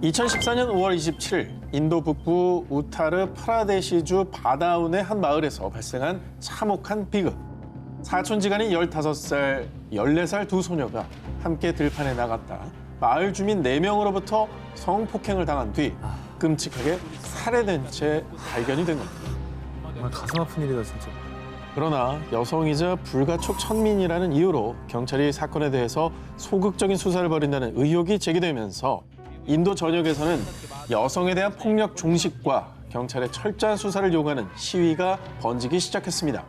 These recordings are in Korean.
2014년 5월 27일 인도 북부 우타르 프라데시주 바다운의 한 마을에서 발생한 참혹한 비극. 사촌지간인 15살, 14살 두 소녀가 함께 들판에 나갔다 마을 주민 4명으로부터 성폭행을 당한 뒤 끔찍하게 살해된 채 발견이 된 겁니다. 정말 가슴 아픈 일이다 진짜. 그러나 여성이자 불가촉 천민이라는 이유로 경찰이 사건에 대해서 소극적인 수사를 벌인다는 의혹이 제기되면서 인도 전역에서는 여성에 대한 폭력 종식과 경찰의 철저한 수사를 요구하는 시위가 번지기 시작했습니다.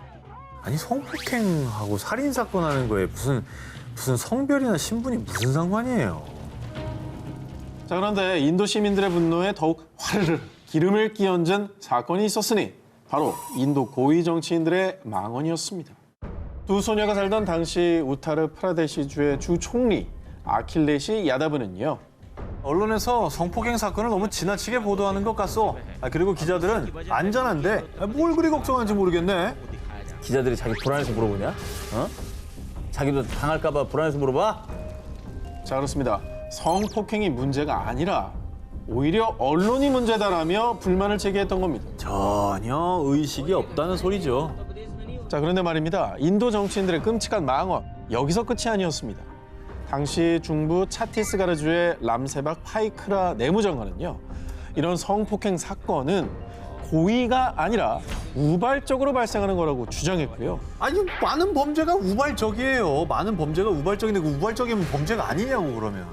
아니 성폭행하고 살인 사건 하는 거에 무슨 성별이나 신분이 무슨 상관이에요? 자, 그런데 인도 시민들의 분노에 더욱 화르르 기름을 끼얹은 사건이 있었으니 바로 인도 고위 정치인들의 망언이었습니다. 두 소녀가 살던 당시 우타르 프라데시주의 주 총리 아킬레시 야다브는요. 언론에서 성폭행 사건을 너무 지나치게 보도하는 것 같소. 그리고 기자들은 안전한데 뭘 그리 걱정하는지 모르겠네. 기자들이 자기 불안해서 물어보냐? 어? 자기도 당할까 봐 불안해서 물어봐? 자, 그렇습니다. 성폭행이 문제가 아니라 오히려 언론이 문제다라며 불만을 제기했던 겁니다. 전혀 의식이 없다는 소리죠. 자, 그런데 말입니다. 인도 정치인들의 끔찍한 망언, 여기서 끝이 아니었습니다. 당시 중부 차티스가르주의 람세박 파이크라 내무장관은요. 이런 성폭행 사건은 고의가 아니라 우발적으로 발생하는 거라고 주장했고요. 아니 많은 범죄가 우발적이에요. 많은 범죄가 우발적인데 그 우발적이면 범죄가 아니냐고 그러면.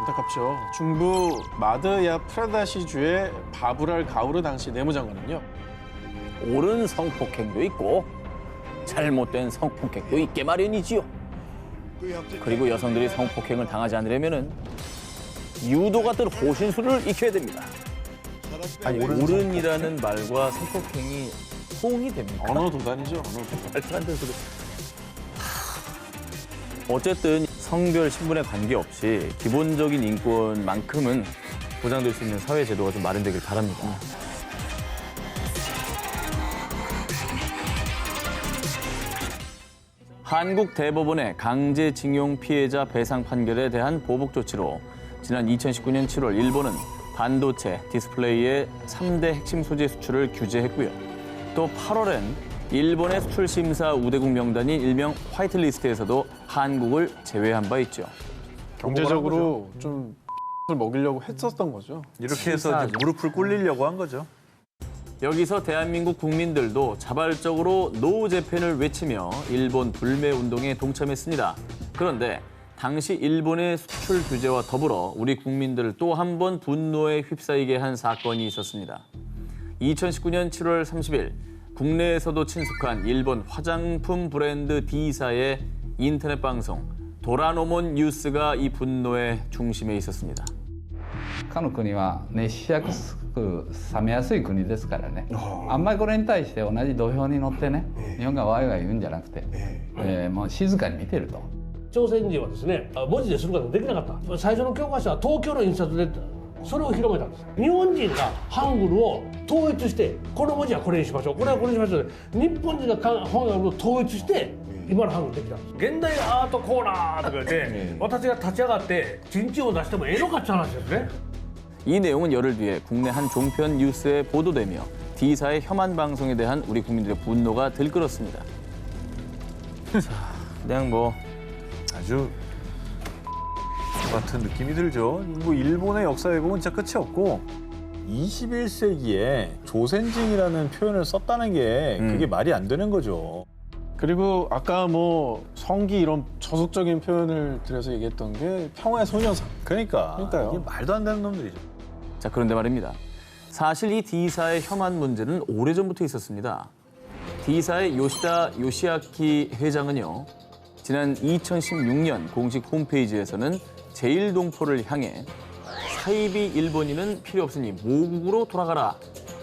안타깝죠. 중부 마드야 프라다시주의 바브랄 가우르 당시 내무장관은요. 옳은 성폭행도 있고 잘못된 성폭행도 있게 마련이지요. 그리고 여성들이 성폭행을 당하지 않으려면은 유도 같은 호신술을 익혀야 됩니다. 아니, 옳은이라는 말과 성폭행이 호응이 됩니까? 언어 도단이죠. 언어 도단. 말도 안 되는 소리. 어쨌든 성별, 신분에 관계없이 기본적인 인권만큼은 보장될 수 있는 사회 제도가 좀 마련되길 바랍니다. 한국 대법원의 강제징용 피해자 배상 판결에 대한 보복 조치로 지난 2019년 7월 일본은 반도체, 디스플레이의 3대 핵심 소재 수출을 규제했고요. 또 8월엔 일본의 수출 심사 우대국 명단인 일명 화이트리스트에서도 한국을 제외한 바 있죠. 경제적으로 좀 먹이려고 했었던 거죠. 이렇게 해서 이제 무릎을 꿇리려고 한 거죠. 여기서 대한민국 국민들도 자발적으로 노 재팬을 외치며 일본 불매 운동에 동참했습니다. 그런데 당시 일본의 수출 규제와 더불어 우리 국민들을 또 한 번 분노에 휩싸이게 한 사건이 있었습니다. 2019년 7월 30일 국내에서도 친숙한 일본 화장품 브랜드 D사의 인터넷 방송 도라노몬 뉴스가 이 분노의 중심에 있었습니다. かの国は熱しやすく冷めやすい国ですからね、あんまりこれに対して同じ土俵に乗ってね、日本がワイワイ言うんじゃなくて、もう静かに見てると。朝鮮人はですね、文字ですることができなかった。最初の教科書は東京の印刷でそれを広めたんです。日本人がハングルを統一して、この文字はこれにしましょう、これはこれにしましょう。日本人がハングルを統一して、今のハングルできたんです。現代アートコーナーとか言って、私が立ち上がってチンチンを出してもええのかって話ですね。 이 내용은 열흘 뒤에 국내 한 종편 뉴스에 보도되며 D사의 혐한 방송에 대한 우리 국민들의 분노가 들끓었습니다. 자, 그냥 뭐 아주 같은 느낌이 들죠. 뭐 일본의 역사 왜곡은 진짜 끝이 없고 21세기에 조센징이라는 표현을 썼다는 게 그게 말이 안 되는 거죠. 그리고 아까 뭐 성기 이런 저속적인 표현을 들여서 얘기했던 게 평화의 소녀상. 그러니까요. 이게 말도 안 되는 놈들이죠. 자, 그런데 말입니다. 사실 이 D사의 혐한 문제는 오래전부터 있었습니다. D사의 요시다 요시아키 회장은요. 지난 2016년 공식 홈페이지에서는 제1동포를 향해 사이비 일본인은 필요 없으니 모국으로 돌아가라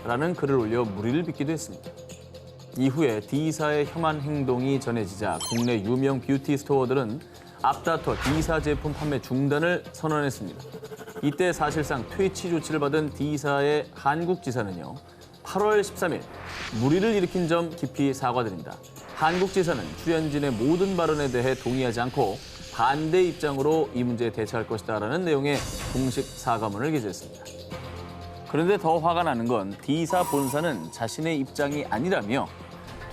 라는 글을 올려 물의를 빚기도 했습니다. 이후에 D사의 혐한 행동이 전해지자 국내 유명 뷰티 스토어들은 앞다퉈 D사 제품 판매 중단을 선언했습니다. 이때 사실상 퇴치 조치를 받은 D사의 한국 지사는요. 8월 13일 물의를 일으킨 점 깊이 사과드린다. 한국 지사는 출연진의 모든 발언에 대해 동의하지 않고 반대 입장으로 이 문제에 대처할 것이다라는 내용의 공식 사과문을 게재했습니다. 그런데 더 화가 나는 건 D사 본사는 자신의 입장이 아니라며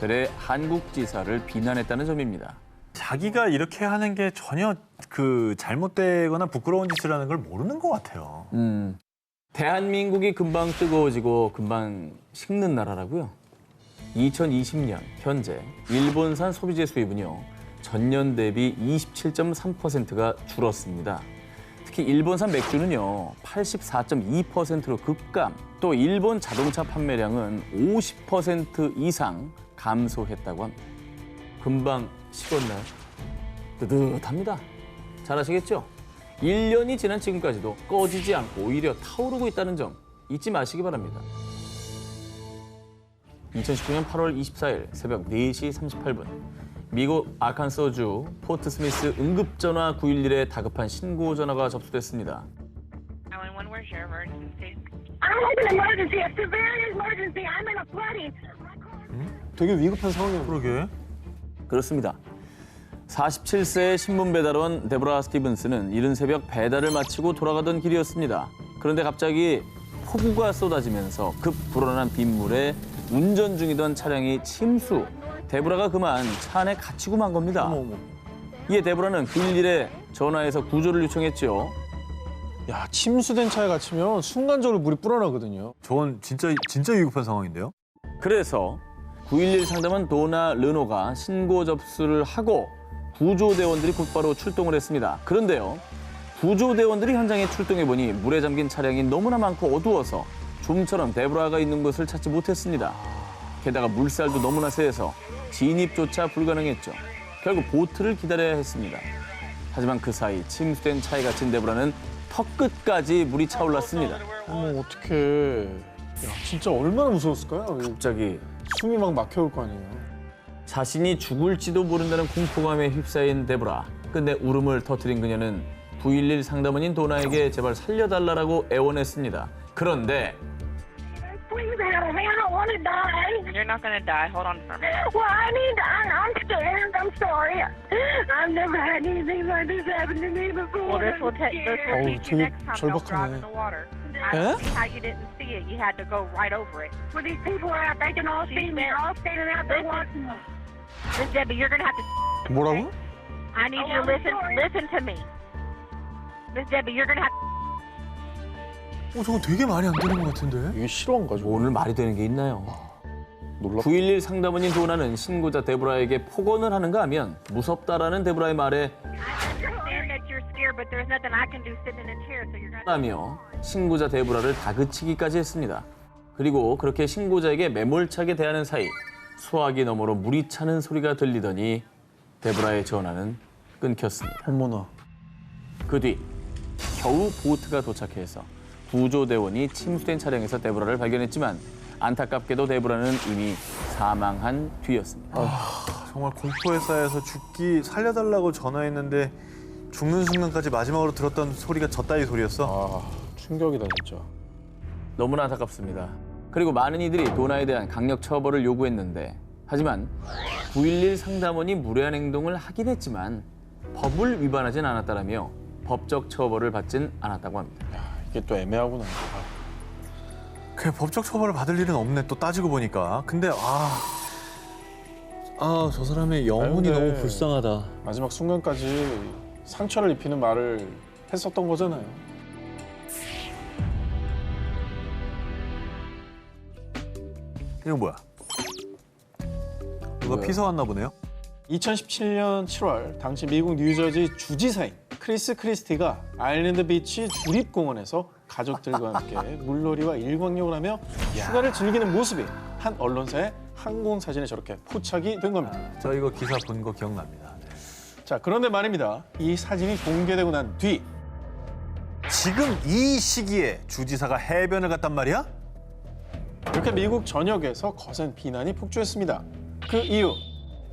되레 한국 지사를 비난했다는 점입니다. 자기가 이렇게 하는 게 전혀 그 잘못되거나 부끄러운 짓이라는 걸 모르는 것 같아요. 대한민국이 금방 뜨거워지고 금방 식는 나라라고요. 2020년 현재 일본산 소비재 수입은요. 전년 대비 27.3%가 줄었습니다. 특히 일본산 맥주는요. 84.2%로 급감, 또 일본 자동차 판매량은 50% 이상 감소했다고 합니다. 금방 식었나요? 뜨뜻합니다. 잘 아시겠죠? 1년이 지난 지금까지도 꺼지지 않고 오히려 타오르고 있다는 점 잊지 마시기 바랍니다. 2019년 8월 24일 새벽 4시 38분 미국 아칸소주 포트 스미스 응급전화 911에 다급한 신고 전화가 접수됐습니다. 911, where's your emergency? I have an emergency, a severe emergency. I'm in a flooding. 되게 위급한 상황이에요. 그러게. 그렇습니다. 47세의 신문 배달원 데보라 스티븐스는 이른 새벽 배달을 마치고 돌아가던 길이었습니다. 그런데 갑자기 폭우가 쏟아지면서 급 불어난 빗물에 운전 중이던 차량이 침수. 데보라가 그만 차 안에 갇히고 만 겁니다. 이에 데보라는 911에 전화해서 구조를 요청했죠. 야, 침수된 차에 갇히면 순간적으로 물이 불어나거든요. 저건 진짜 위급한 상황인데요. 그래서 911 상담원 도나 르노가 신고 접수를 하고 구조대원들이 곧바로 출동을 했습니다. 그런데요, 구조대원들이 현장에 출동해보니 물에 잠긴 차량이 너무나 많고 어두워서 좀처럼 데보라가 있는 곳을 찾지 못했습니다. 게다가 물살도 너무나 세서 진입조차 불가능했죠. 결국 보트를 기다려야 했습니다. 하지만 그 사이 침수된 차에 갇힌 데보라는 턱끝까지 물이 차올랐습니다. 어머, 어떡해. 야, 진짜 얼마나 무서웠을까요? 갑자기 숨이 막 막혀올 거 아니에요. 자신이 죽을지도 모른다는 공포감에 휩싸인 데보라. 끝내 울음을 터뜨린 그녀는 911 상담원인 도나에게 제발 살려달라고 애원했습니다. 그런데 Please help me. I don't want to die. You're not gonna die. Hold on for a minute. Well, I need to. I'm scared. I'm sorry. I've never had anything like this happen to me before. Well, this will I'm teach scared. you 되게 next time. Don't drive in 절박하네. the water. I don't see how you didn't see it. You had to go right over it. Well, these people are out. They can all see me. They're all standing out there watching me. Miss Debbie, you're gonna have to. 뭐라고? I need you to I'm listen. sorry. Listen to me. Miss Debbie, you're gonna have. 저거 되게 말이 안 되는 것 같은데. 이게 실화인 거죠. 오늘 말이 되는 게 있나요? 놀랍. 911 상담원인 도나는 신고자 데보라에게 폭언을 하는가 하면 무섭다라는 데보라의 말에 I understand that you're scared, but there's nothing I can do sitting in a chair. So you're gonna. 라며 신고자 데보라를 다그치기까지 했습니다. 그리고 그렇게 신고자에게 매몰차게 대하는 사이 수화기 너머로 물이 차는 소리가 들리더니 데보라의 전화는 끊겼습니다. 어머나. 그 뒤 겨우 보트가 도착해서 구조대원이 침수된 차량에서 데보라를 발견했지만 안타깝게도 데보라는 이미 사망한 뒤였습니다. 정말 공포에 쌓여서 죽기 살려달라고 전화했는데 죽는 순간까지 마지막으로 들었던 소리가 저 따위 소리였어. 아, 충격이다 진짜. 너무나 안타깝습니다. 그리고 많은 이들이 도나에 대한 강력 처벌을 요구했는데 하지만 911 상담원이 무례한 행동을 하긴 했지만 법을 위반하진 않았다라며 법적 처벌을 받진 않았다고 합니다. 이게 또 애매하구나. 그냥 법적 처벌을 받을 일은 없네. 또 따지고 보니까. 근데 저 사람의 영혼이 아유, 근데 너무 불쌍하다. 마지막 순간까지 상처를 입히는 말을 했었던 거잖아요. 이거 뭐야? 누가 피서 왔나 보네요. 2017년 7월 당시 미국 뉴저지 주지사인 크리스 크리스티가 아일랜드 비치 주립공원에서 가족들과 함께 물놀이와 일광욕을 하며 휴가를 즐기는 모습이 한 언론사의 항공 사진에 저렇게 포착이 된 겁니다. 저 이거 기사 본 거 기억납니다. 네. 자, 그런데 말입니다. 이 사진이 공개되고 난 뒤 지금 이 시기에 주지사가 해변을 갔단 말이야? 이렇게 미국 전역에서 거센 비난이 폭주했습니다. 그 이유,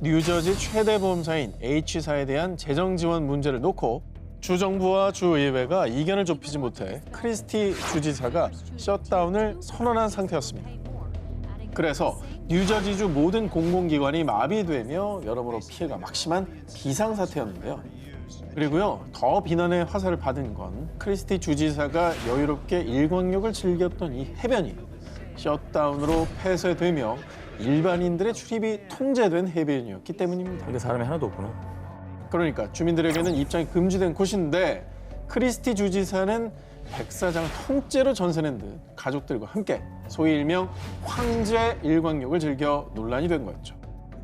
뉴저지 최대 보험사인 H사에 대한 재정 지원 문제를 놓고 주정부와 주의회가 이견을 좁히지 못해 크리스티 주지사가 셧다운을 선언한 상태였습니다. 그래서 뉴저지주 모든 공공기관이 마비되며 여러모로 피해가 막심한 비상사태였는데요. 그리고요, 더 비난의 화살을 받은 건 크리스티 주지사가 여유롭게 일광욕을 즐겼던 이 해변이 셧다운으로 폐쇄되며 일반인들의 출입이 통제된 해변이었기 때문입니다. 근데 사람이 하나도 없구나. 그러니까 주민들에게는 입장이 금지된 곳인데 크리스티 주지사는 백사장 통째로 전세낸 듯 가족들과 함께 소위 일명 황제 일광욕을 즐겨 논란이 된 거였죠.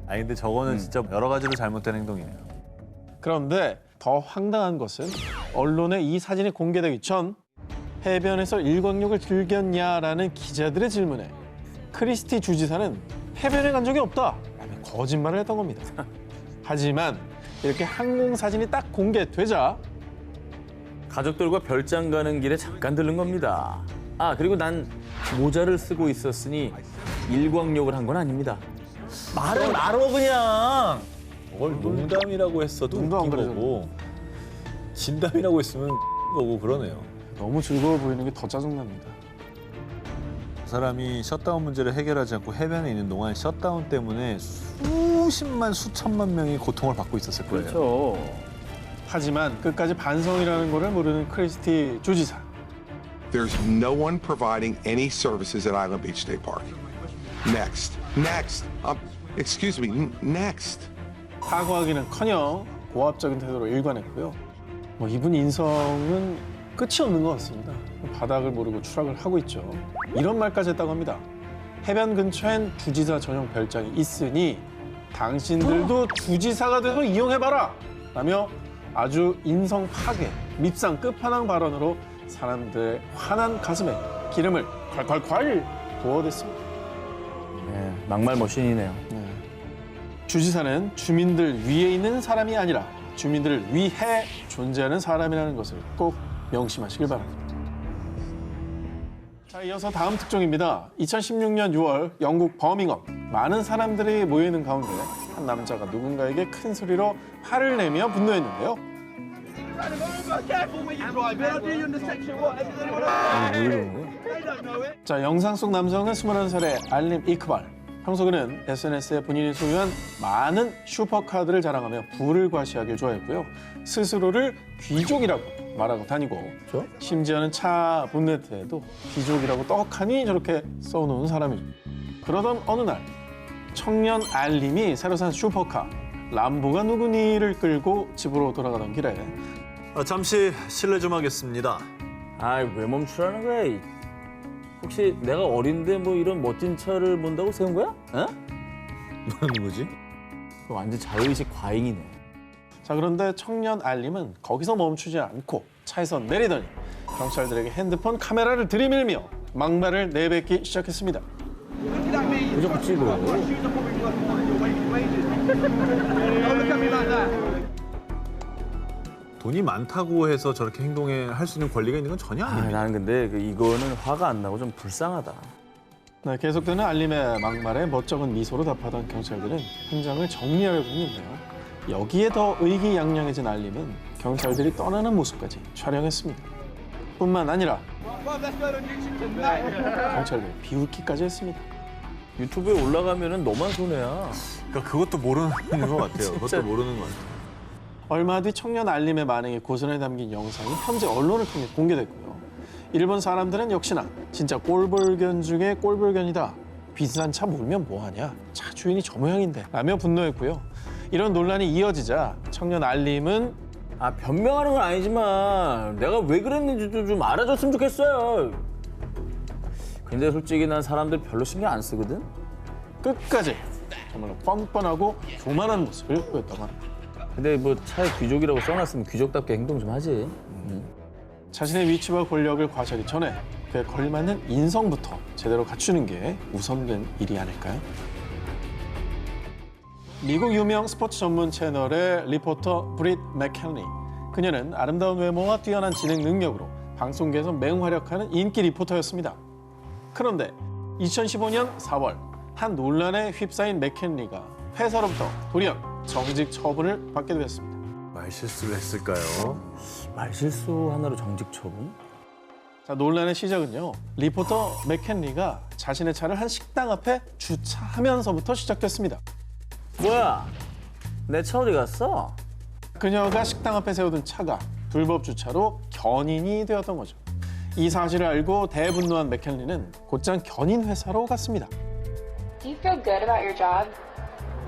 아니 근데 저거는 진짜 여러 가지로 잘못된 행동이네요. 그런데 더 황당한 것은 언론에 이 사진이 공개되기 전 해변에서 일광욕을 즐겼냐라는 기자들의 질문에 크리스티 주지사는 해변에 간 적이 없다 라며 거짓말을 했던 겁니다. 하지만 이렇게 항공 사진이 딱 공개되자 가족들과 별장 가는 길에 잠깐 들른 겁니다. 아, 그리고 난 모자를 쓰고 있었으니 일광욕을 한 건 아닙니다. 말은 말어 그냥. 뭘 농담이라고 했어도 눈도 안 웃긴 가리잖아. 거고 진담이라고 했으면 거고 그러네요. 너무 즐거워 보이는 게 더 짜증납니다. 그 사람이 셧다운 문제를 해결하지 않고 해변에 있는 동안 셧다운 때문에 수십만 수천만 명이 고통을 받고 있었을 거예요. 그렇죠. 하지만 끝까지 반성이라는 거를 모르는 크리스티 주지사. There's no one providing any services at Island Beach State Park. Next. Excuse me, next. 사과하기는커녕 고압적인 태도로 일관했고요. 이분 인성은 끝이 없는 것 같습니다. 바닥을 모르고 추락을 하고 있죠. 이런 말까지 했다고 합니다. 해변 근처엔 주지사 전용 별장이 있으니 당신들도 주지사가 돼서 이용해봐라! 라며 아주 인성 파괴, 밉상 끝판왕 발언으로 사람들의 화난 가슴에 기름을 콸콸콸 부어댔습니다. 네, 막말 머신이네요. 주지사는 주민들 위에 있는 사람이 아니라 주민들을 위해 존재하는 사람이라는 것을 꼭 명심하시길 바랍니다. 자, 이어서 다음 특종입니다. 2016년 6월 영국 버밍엄. 많은 사람들이 모여있는 가운데 한 남자가 누군가에게 큰 소리로 화를 내며 분노했는데요. 자, 영상 속 남성은 21살의 알림 이크발. 평소 그는 SNS에 본인이 소유한 많은 슈퍼카들을 자랑하며 부를 과시하길 좋아했고요. 스스로를 귀족이라고 말하고 다니고 심지어는 차 본네트에도 귀족이라고 떡하니 저렇게 써놓은 사람이죠. 그러던 어느 날 청년 알림이 새로 산 슈퍼카 람보가 누구니를 끌고 집으로 돌아가던 길에 잠시 실례 좀 하겠습니다. 아이, 왜 멈추라는 거야? 혹시 내가 어린데 뭐 이런 멋진 차를 본다고 세운 거야? 어? 뭐라는 거지? 그거 완전 자의식 과잉이네. 자, 그런데 청년 알림은 거기서 멈추지 않고 차에서 내리더니 경찰들에게 핸드폰 카메라를 들이밀며 막말을 내뱉기 시작했습니다. 왜 자꾸 찍어? 돈이 많다고 해서 저렇게 행동할 수 있는 권리가 있는 건 전혀 아, 아닙니다. 나는 근데 이거는 화가 안 나고 좀 불쌍하다. 네, 계속되는 알림의 막말에 멋쩍은 미소로 답하던 경찰들은 현장을 정리하려고 했는데요. 여기에 더 의기양양해진 알림은 경찰들이 떠나는 모습까지 촬영했습니다. 뿐만 아니라 경찰들 비웃기까지 했습니다. 유튜브에 올라가면은 너만 손해야. 그러니까 그것도 모르는 것 같아요. 그것도 모르는 것 같아요. 얼마 뒤 청년 알림의 반응이 고스란히 담긴 영상이 현재 언론을 통해 공개됐고요. 일본 사람들은 역시나 진짜 꼴불견 중에 꼴불견이다. 비싼 차 몰면 뭐하냐. 차 주인이 저 모양인데. 라며 분노했고요. 이런 논란이 이어지자 청년 알림은 아, 변명하는 건 아니지만 내가 왜 그랬는지도 좀 알아줬으면 좋겠어요. 근데 솔직히 난 사람들 별로 신경 안 쓰거든? 끝까지 정말로 뻔뻔하고 교만한 모습을 보였다고 합니다. 근데 뭐 차에 귀족이라고 써놨으면 귀족답게 행동 좀 하지. 자신의 위치와 권력을 과시하기 전에 그에 걸맞는 인성부터 제대로 갖추는 게 우선된 일이 아닐까요? 미국 유명 스포츠 전문 채널의 리포터 브릿 맥켈리. 그녀는 아름다운 외모와 뛰어난 진행 능력으로 방송계에서 매우 활약하는 인기 리포터였습니다. 그런데 2015년 4월 한 논란에 휩싸인 맥켈리가 회사로부터 돌연 정직 처분을 받게 되었습니다. 말실수를 했을까요? 말실수 하나로 정직 처분? 자, 논란의 시작은요. 리포터 맥켄리가 자신의 차를 한 식당 앞에 주차하면서부터 시작됐습니다. 뭐야? 내 차 어디 갔어? 그녀가 식당 앞에 세워둔 차가 불법 주차로 견인이 되었던 거죠. 이 사실을 알고 대분노한 맥켄리는 곧장 견인 회사로 갔습니다. Do you feel good about your job?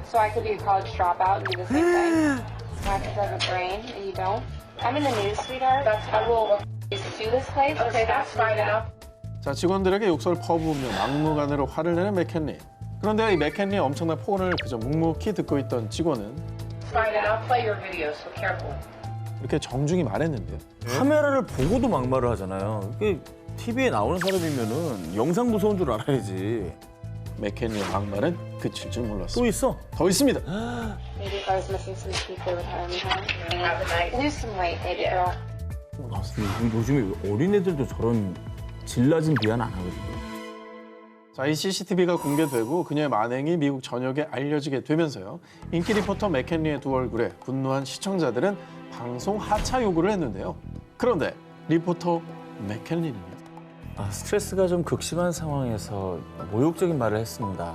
So I could be a college dropout and do the same thing? So I could drive a brain and you don't? I'm in the news, sweetheart. I will sue this place. Okay, that's fine enough. 자, 직원들에게 욕설을 퍼부으며 막무가내로 화를 내는 맥켄리. 그런데 이 맥켄리의 엄청난 폭언을 그저 묵묵히 듣고 있던 직원은 Fine enough. Play your video, so careful. 이렇게 정중히 말했는데요. 카메라를 보고도 막말을 하잖아요. 이게 TV에 나오는 사람이면은 영상 무서운 줄 알아야지. 맥켄리의 막말은 그칠 줄 몰랐어요. 또 있어? 더 있습니다. Maybe if I was missing some teeth, they would hire me home. Have a night. Lose some weight, baby girl. 요즘에 어린애들도 저런 질라진 비하는 안 하거든요. 자, 이 CCTV가 공개되고 그녀의 만행이 미국 전역에 알려지게 되면서요. 인기 리포터 맥켄리의 두 얼굴에 분노한 시청자들은 방송 하차 요구를 했는데요. 그런데 리포터 맥켄리는요. 스트레스가 좀 극심한 상황에서 모욕적인 말을 했습니다.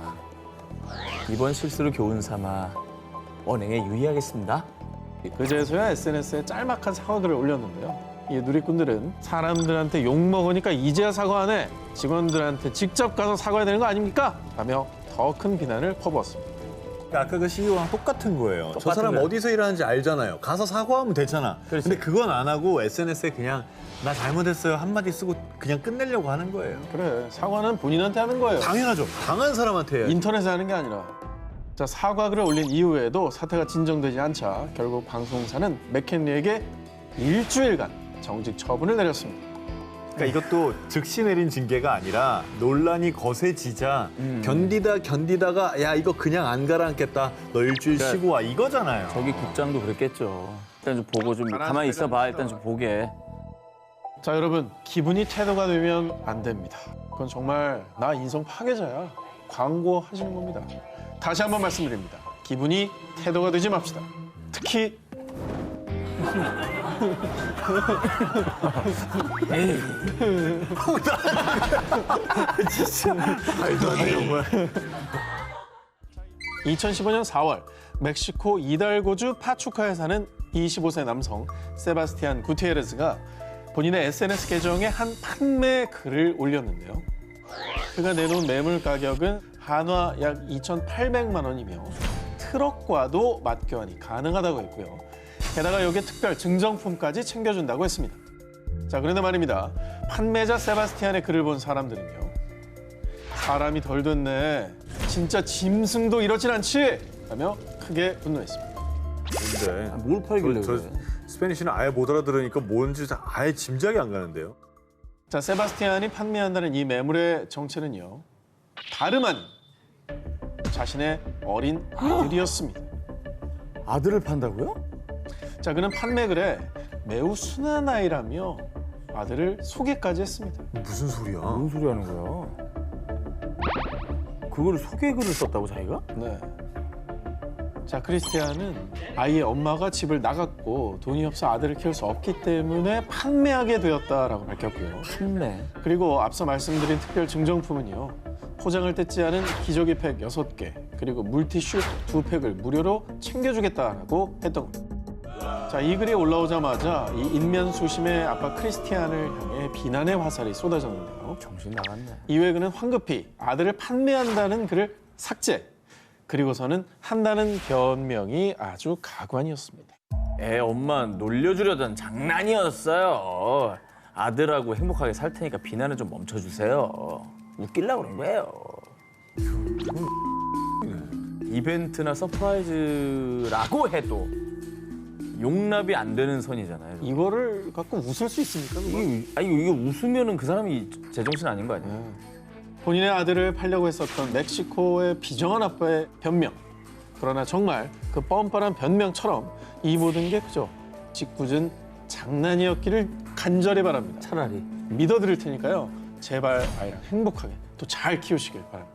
이번 실수를 교훈 삼아 언행에 유의하겠습니다. 그제서야 SNS에 짤막한 사과글을 올렸는데요. 이 누리꾼들은 사람들한테 욕먹으니까 이제야 사과하네. 직원들한테 직접 가서 사과해야 되는 거 아닙니까? 라며 더 큰 비난을 퍼부었습니다. 아까 그 CEO랑 똑같은 거예요. 저 똑같은 사람 거예요. 어디서 일하는지 알잖아요. 가서 사과하면 되잖아. 그렇지. 근데 그건 안 하고 SNS에 그냥 나 잘못했어요 한마디 쓰고 그냥 끝내려고 하는 거예요. 그래, 사과는 본인한테 하는 거예요. 당연하죠. 당한 사람한테 해야지. 인터넷에 하는 게 아니라. 자, 사과글을 올린 이후에도 사태가 진정되지 않자 결국 방송사는 맥켄리에게 일주일간 정직 처분을 내렸습니다. 그러니까 이것도 즉시 내린 징계가 아니라 논란이 거세지자 견디다가 야 이거 그냥 안 가라앉겠다. 너 일주일 그러니까 쉬고 와 이거잖아요. 저기 국장도 그랬겠죠. 일단 좀 보고 좀 가만히 있어봐. 일단 좀 보게. 자, 여러분, 기분이 태도가 되면 안 됩니다. 그건 정말 나 인성 파괴자야. 광고하시는 겁니다. 다시 한번 말씀드립니다. 기분이 태도가 되지 맙시다. 특히 말도 안 돼, 정말. 2015년 4월 멕시코 이달고주 파추카에 사는 25세 남성 세바스티안 구티에레스가 본인의 SNS 계정에 한 판매 글을 올렸는데요. 그가 내놓은 매물 가격은 한화 약 2,800만 원이며 트럭과도 맞교환이 가능하다고 했고요. 게다가 여기에 특별 증정품까지 챙겨준다고 했습니다. 자, 그런데 말입니다. 판매자 세바스티안의 글을 본 사람들은요. 사람이 덜 됐네. 진짜 짐승도 이렇진 않지? 라며 크게 분노했습니다. 근데 뭘 팔길래 저 그래? 스페니쉬는 아예 못 알아들으니까 뭔지 아예 짐작이 안 가는데요. 자, 세바스티안이 판매한다는 이 매물의 정체는요. 다름 아닌 자신의 어린 아들이었습니다. 아들을 판다고요? 자, 그는 판매글에 매우 순한 아이라며 아들을 소개까지 했습니다. 무슨 소리야? 무슨 소리 하는 거야? 그걸 소개글을 썼다고 자기가? 네. 자, 크리스티안은 아이의 엄마가 집을 나갔고 돈이 없어 아들을 키울 수 없기 때문에 판매하게 되었다라고 밝혔고요. 판매. 그리고 앞서 말씀드린 특별 증정품은요. 포장을 떼지 않은 기저귀 팩 6개, 그리고 물티슈 2팩을 무료로 챙겨주겠다라고 했던 겁니다. 자, 이 글이 올라오자마자 이 인면수심의 아빠 크리스티안을 향해 비난의 화살이 쏟아졌는데요. 정신 나갔네. 이후에 그는 황급히 아들을 판매한다는 글을 삭제, 그리고서는 한다는 변명이 아주 가관이었습니다. 엄마 놀려주려던 장난이었어요. 아들하고 행복하게 살 테니까 비난은 좀 멈춰주세요. 웃기려고 그런 거예요. 이벤트나 서프라이즈라고 해도 용납이 안 되는 선이잖아요. 이거를 갖고 웃을 수 있습니까? 그걸? 이게 웃으면은 그 사람이 제정신 아닌 거 아니에요? 본인의 아들을 팔려고 했었던 멕시코의 비정한 아빠의 변명. 그러나 정말 그 뻔뻔한 변명처럼 이 모든 게 그저 짓궂은 장난이었기를 간절히 바랍니다. 차라리. 믿어드릴 테니까요. 제발 아이랑 행복하게 또 잘 키우시길 바랍니다.